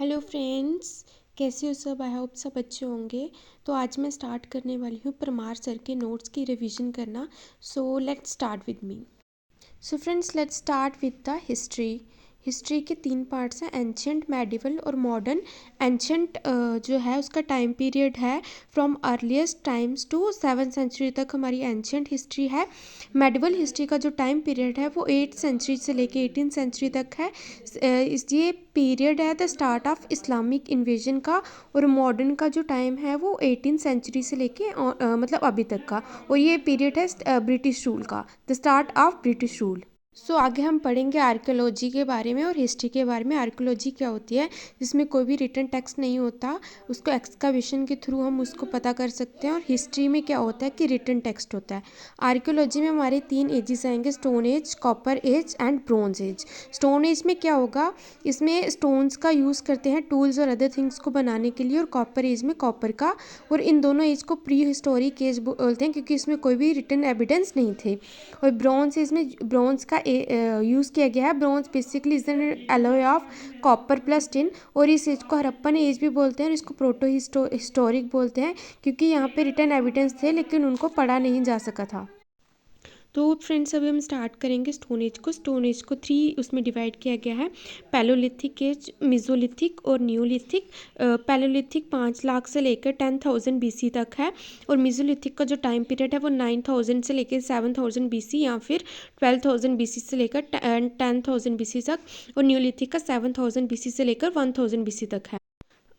Hello friends, कैसे हो सब। आई होप सब अच्छे होंगे। तो आज मैं स्टार्ट करने वाली हूँ परमार सर के नोट्स की रिवीजन करना। So let's start with me. So friends, let's start with the history. History के 3 पार्ट्स हैं, एंशंट, मेडिवल और मॉडर्न। एंशंट जो है उसका टाइम पीरियड है from earliest times to 7th century तक हमारी एंशंट हिस्ट्री है। मेडिवल हिस्ट्री का जो टाइम पीरियड है वो 8th सेंचुरी से लेके 18th सेंचुरी तक है। ये पीरियड है the start of Islamic invasion का। और मॉडर्न का जो टाइम है वो 18th सेंचुरी से लेके मतलब अभी तक का। और ये पीरियड है ब्रिटिश रूल का, the start of British rule. So आगे हम पढ़ेंगे आर्कियोलॉजी के बारे में और हिस्ट्री के बारे में। आर्कियोलॉजी क्या होती है, जिसमें कोई भी रिटन टेक्स्ट नहीं होता, उसको एक्सकावेशन के थ्रू हम उसको पता कर सकते हैं। और हिस्ट्री में क्या होता है कि रिटन टेक्स्ट होता है। आर्कियोलॉजी में हमारे 3 एजेस आएंगे, stone age, copper age and bronze age. Stone age में क्या होगा, इसमें स्टोन्स का यूज़ करते हैं टूल्स और अदर थिंग्स को बनाने के लिए। और कॉपर एज में कॉपर का। और इन दोनों एज को प्री हिस्टोरिक एज बोलते हैं क्योंकि इसमें कोई भी रिटन एविडेंस नहीं थे। और ब्रॉन्ज एज में ब्रॉन्ज का यूज़ किया गया है। Bronze basically is an alloy of copper plus tin. और इस एज को हड़प्पन एज भी बोलते हैं और इसको प्रोटो हिस्टोरिक बोलते हैं क्योंकि यहाँ पे रिटन एविडेंस थे लेकिन उनको पढ़ा नहीं जा सका था। तो फ्रेंड्स अभी हम स्टार्ट करेंगे स्टोन एज को। स्टोन एज को 3 उसमें डिवाइड किया गया है, पैलोलिथिक एज, मिजोलिथिक और न्यूलिथिक। पैलोलिथिक 5 लाख से लेकर 10,000 BC तक है। और मिजोलिथिक का जो टाइम पीरियड है वो 9,000 से लेकर 7,000 BC या फिर 12,000 BC से लेकर 10,000 BC तक। और न्यूलिथिक का 7,000 BC से लेकर 1,000 BC तक है।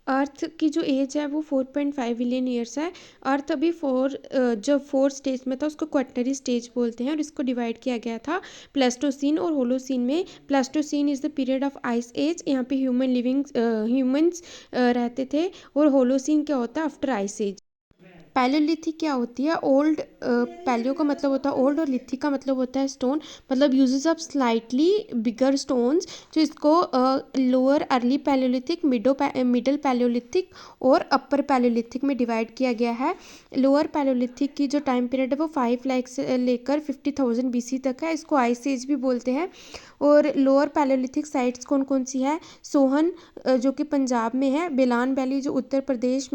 अर्थ की जो एज है वो 4.5 बिलियन ईयर्स है। अर्थ अभी जब 4 स्टेज में था उसको क्वाटरनरी स्टेज बोलते हैं। और इसको डिवाइड किया गया था प्लेस्टोसीन और होलोसीन में। Pleistocene is the period of ice age, यहाँ पे ह्यूमंस रहते थे। और होलोसीन क्या होता है, आफ्टर आइस एज। पैलोलिथिक क्या होती है, ओल्ड। पैलियो का मतलब होता है ओल्ड और लिथिक का मतलब होता है स्टोन। मतलब uses of slightly bigger stones, जो इसको lower early Palaeolithic, middle Palaeolithic और अपर पैलियोलिथिक में डिवाइड किया गया है। लोअर पैलियोलिथिक की जो टाइम पीरियड है वो 5 लाख से लेकर 50,000 BC तक है। इसको आइस एज भी बोलते हैं। और लोअर पैलियोलिथिक साइट्स कौन कौन सी है, सोहन जो कि पंजाब में है, बेलान वैली जो उत्तर प्रदेश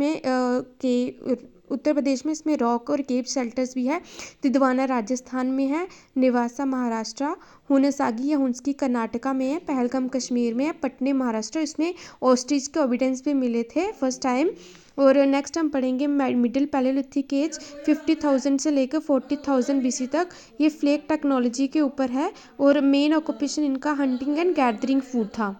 में इसमें रॉक और केव शेल्टर्स भी है। तिदवाना राजस्थान में है, निवासा महाराष्ट्र, हुनसागी या हुंसकी कर्नाटका में है, पहलगाम कश्मीर में है, पटने महाराष्ट्र। इसमें ऑस्ट्रिच के एविडेंस भी मिले थे फर्स्ट टाइम। और नेक्स्ट हम पढ़ेंगे मिडिल पैलेलिथिक एज 50,000 से लेकर 40,000 BC तक। ये फ्लेक टेक्नोलॉजी के ऊपर है और मेन ऑक्यूपेशन इनका हंटिंग एंड गैदरिंग फूड था।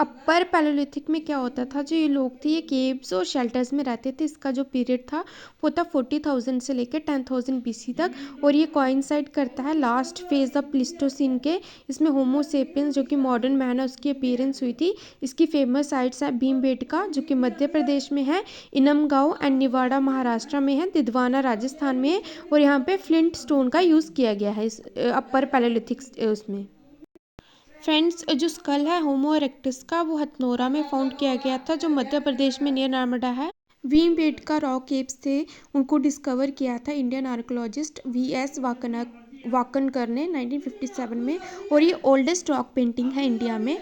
अपर पैलोलिथिक में क्या होता था, जो ये लोग थे ये केव्स और शेल्टर्स में रहते थे। इसका जो पीरियड था वो था 40,000 से लेकर 10,000 BC तक। और ये कोइंसाइड करता है लास्ट फेज ऑफ प्लिस्टोसिन के। इसमें होमोसेपियंस जो कि मॉडर्न मैन है उसकी अपीयरेंस हुई थी। इसकी फेमस साइट्स है भीमबेटका जो कि मध्य प्रदेश में है, इनमगांव एंड निवाड़ा महाराष्ट्र में है, तिदवाना राजस्थान में है। और यहाँ पे फ्लिंट स्टोन का यूज़ किया गया है इस अपर पैलोलिथिक उसमें। फ्रेंड्स, जो स्कल है होमो इरेक्टस का वो हथनोरा में फाउंड किया गया था, जो मध्य प्रदेश में नियर नर्मदा है। भीमबेटका रॉक केव्स थे, उनको डिस्कवर किया था इंडियन आर्कोलॉजिस्ट VS वाकनकर ने 1957 में। और ये ओल्डेस्ट रॉक पेंटिंग है इंडिया में।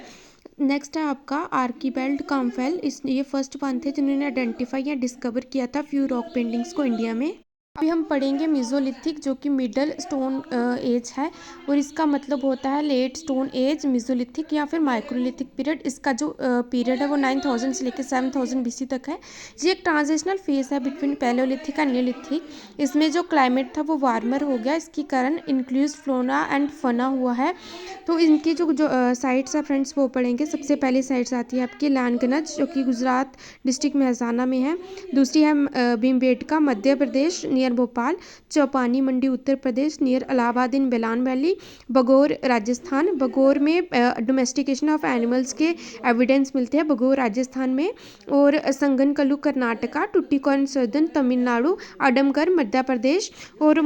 नेक्स्ट है आपका आर्कीबेल्ड काम्फेल। ये फर्स्ट वन थे जिन्होंने आइडेंटिफाई या डिस्कवर किया था फ्यू रॉक पेंटिंग्स को इंडिया में। अभी हम पढ़ेंगे मिजोलिथिक जो कि मिडल स्टोन एज है। और इसका मतलब होता है लेट स्टोन एज, मिजोलिथिक या फिर माइक्रोलिथिक पीरियड। इसका जो पीरियड है वो 9,000 से लेकर 7,000 BC तक है। ये एक ट्रांजिशनल फेज है बिटवीन पैलोलिथिक एंड न्यूलिथिक। इसमें जो क्लाइमेट था वो वार्मर हो गया, इसके कारण इंक्लूज फ्लोरा एंड फना हुआ है। तो इनकी जो साइट्स है फ्रेंड्स वो पढ़ेंगे। सबसे पहली साइट्स आती है आपकी लानगंज जो कि गुजरात डिस्ट्रिक्ट मेहसाना में है। दूसरी है भीमबेटका मध्य प्रदेश नियर भोपाल, चौपानी मंडी उत्तर प्रदेश नियर इलाहाबाद इन बेलान वैली, बगौर राजस्थान। बगौर में डोमेस्टिकेशन ऑफ एनिमल्स के एविडेंस मिलते हैं बगौर राजस्थान में। और संगनकल्लू कर्नाटका, टुट्टिकोइन सदर्न तमिलनाडु, आडमगढ़ मध्य प्रदेश। और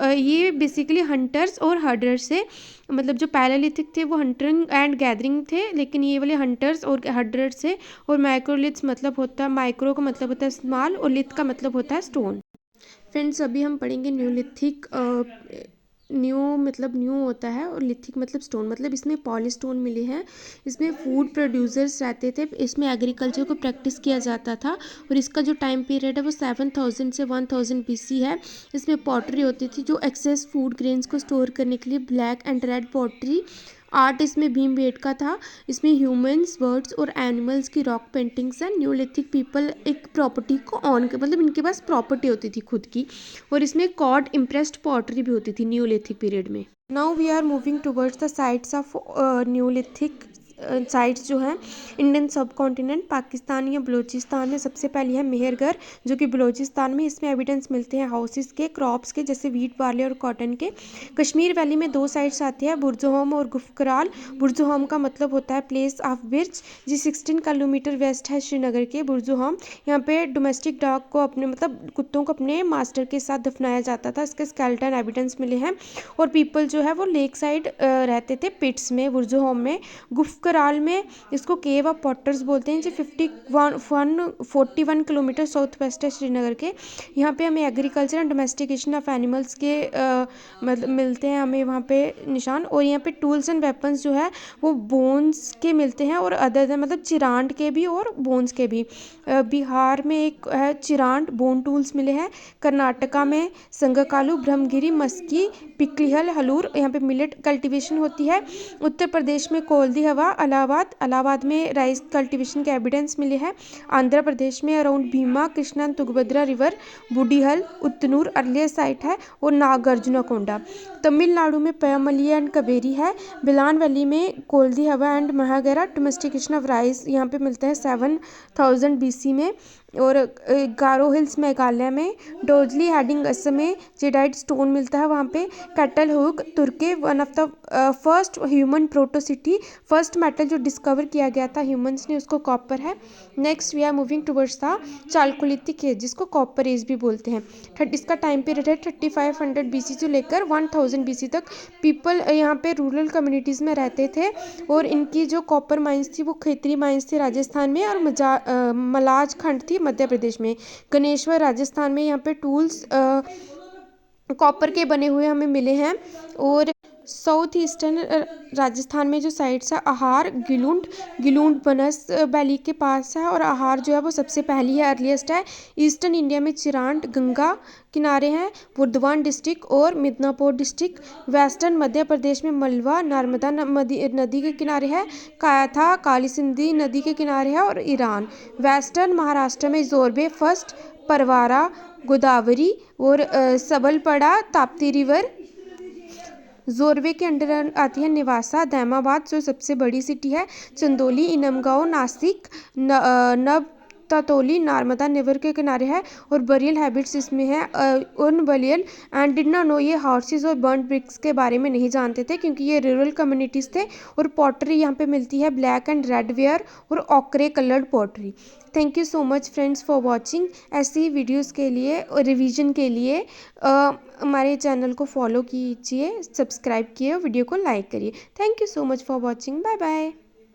ये बेसिकली हंटर्स और हर्डर्स से, मतलब जो पैरालिथिक थे वो हंटिंग एंड गैदरिंग थे, लेकिन ये वाले हंटर्स और हर्डर्स से। और माइक्रोलिथ्स मतलब होता है, माइक्रो का मतलब होता है स्मॉल और लिथ का मतलब होता है स्टोन। फ्रेंड्स अभी हम पढ़ेंगे न्यूलिथिक मतलब न्यू होता है, और लिथिक मतलब स्टोन, मतलब इसमें पॉलीस्टोन मिले हैं। इसमें फूड प्रोड्यूसर्स रहते थे, इसमें एग्रीकल्चर को प्रैक्टिस किया जाता था, और इसका जो टाइम पीरियड है वो 7000 से 1000 BC है। इसमें पॉटरी होती थी जो एक्सेस फूड ग्रेन्स को स्टोर करने के लिए, black and red pottery. Art इसमें भीमबेटका था। इसमें ह्यूमंस, बर्ड्स और एनिमल्स की रॉक पेंटिंग्स हैं। न्यूलिथिक पीपल एक प्रॉपर्टी को ऑन कर, मतलब इनके पास प्रॉपर्टी होती थी खुद की, और इसमें कॉड इम्प्रेस्ड पॉटरी भी होती थी न्यूलिथिक पीरियड में। Now we are moving towards the sites of Neolithic sites जो हैं इंडियन सब कॉन्टिनेंट, पाकिस्तान या बलूचिस्तान में। सबसे पहली है मेहरगढ़, जो कि बलूचिस्तान में। इसमें एविडेंस मिलते हैं हाउसेस के, क्रॉप्स के, जैसे वीट, बार्ले और कॉटन के। कश्मीर वैली में 2 साइट्स आती है, बुर्जहोम और गुफकराल। बुर्जहोम का मतलब होता है प्लेस ऑफ बिर्च, जी 16 किलोमीटर वेस्ट है श्रीनगर के बुर्जहोम। यहाँ पे डोमेस्टिक डॉग को अपने, मतलब कुत्तों को अपने मास्टर के साथ दफनाया जाता था। इसके स्केलेटन एविडेंस मिले हैं। और पीपल जो है वो लेक साइड रहते थे, पिट्स में, बुर्जहोम में। गुफकराल में इसको केव ऑफ पॉटर्स बोलते हैं, जो 41 किलोमीटर साउथ वेस्ट है श्रीनगर के। यहाँ पे हमें agriculture and domestication of animals के मतलब मिलते हैं हमें वहाँ पे निशान। और यहाँ पे टूल्स एंड वेपन्स जो है वो बोन्स के मिलते हैं, और अदर मतलब चिरांड के भी और बोन्स के भी। बिहार में एक है चिरांड, बोन टूल्स मिले हैं। कर्नाटका में संगकालू, ब्रह्मगिरी, मस्की, पिकलिहल, हलूर, यहाँ पे मिलेट कल्टीवेशन होती है। उत्तर प्रदेश में कोल्दी हवा, इलाहाबाद में राइस कल्टीवेशन के एविडेंस मिले हैं। आंध्र प्रदेश में around Bhima, Krishna, Tungabhadra river, Budihal, Utnur earlier site है, और नागार्जुनकोंडा। तमिलनाडु में पयमली एंड कबेरी है। बिलान वैली में कोल्दी हवा एंड महागेरा। डोमेस्टिकेशन ऑफ राइस यहाँ पे मिलता है 7000 BC में। और गारो हिल्स मेघालय में, डोजली हेडिंग असम में जेडाइट स्टोन मिलता है वहाँ पे। Catalhoyuk Turkey, one of the first human protocity, first metal जो डिस्कवर किया गया था ह्यूमंस ने, उसको कॉपर है। Next we are moving towards the chalcolithic age, जिसको कॉपर एज भी बोलते हैं। इसका टाइम पीरियड है 3500 BC से लेकर 1000 BC तक। पीपल यहाँ पे रूरल कम्युनिटीज़ में रहते थे, और इनकी जो कॉपर माइंस थी वो खेतरी माइंस थी राजस्थान में, और मलाज खंड थी मध्य प्रदेश में। गणेश्वर राजस्थान में। यहाँ पे टूल्स कॉपर के बने हुए हमें मिले हैं। और साउथ ईस्टर्न राजस्थान में जो साइट्स है, आहार, गिलूंड बनस वैली के पास है, और आहार जो है वो सबसे पहली है, अर्लीस्ट है। ईस्टर्न इंडिया में चिरांड गंगा किनारे हैं, बुर्दवान डिस्ट्रिक्ट और मिदनापुर डिस्ट्रिक्ट। वेस्टर्न मध्य प्रदेश में मलवा नर्मदा नदी के किनारे है, कायाथा काली सिंधी नदी के किनारे है, और ईरान। वेस्टर्न महाराष्ट्र में जोरबे फर्स्ट, परवारा, गोदावरी और सबलपड़ा ताप्ती रिवर। जोरवे के अंडर आती है नेवासा, दैमाबाद जो सबसे बड़ी सिटी है, चंदौली, इनमगांव, नासिक, नवतातोली नर्मदा रिवर के किनारे है। और बरियल हैबिट्स इसमें है उन burial and did not know, ये हॉर्सेस और बर्न ब्रिक्स के बारे में नहीं जानते थे, क्योंकि ये रूरल कम्युनिटीज़ थे। और पॉटरी यहाँ पे मिलती है, ब्लैक एंड रेड वेयर और ochre coloured pottery. Thank you so much friends for watching. ऐसी वीडियोस के लिए और रिवीजन के लिए हमारे चैनल को फॉलो कीजिए, सब्सक्राइब किए, वीडियो को लाइक करिए। Thank you so much for watching. Bye bye.